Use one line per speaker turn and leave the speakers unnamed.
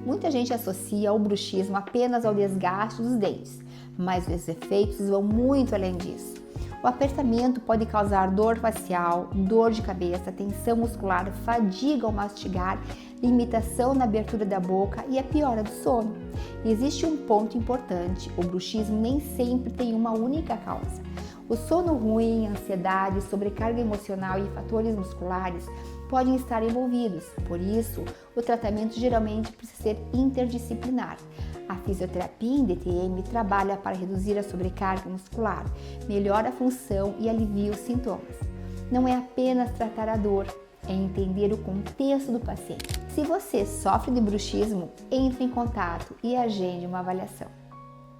Muita gente associa o bruxismo apenas ao desgaste dos dentes, mas os efeitos vão muito além disso. O apertamento pode causar dor facial, dor de cabeça, tensão muscular, fadiga ao mastigar, limitação na abertura da boca e a piora do sono. E existe um ponto importante: o bruxismo nem sempre tem uma única causa. O sono ruim, ansiedade, sobrecarga emocional e fatores musculares podem estar envolvidos. Por isso, o tratamento geralmente precisa ser interdisciplinar. A fisioterapia em DTM trabalha para reduzir a sobrecarga muscular, melhora a função e alivia os sintomas. Não é apenas tratar a dor, é entender o contexto do paciente. Se você sofre de bruxismo, entre em contato e agende uma avaliação.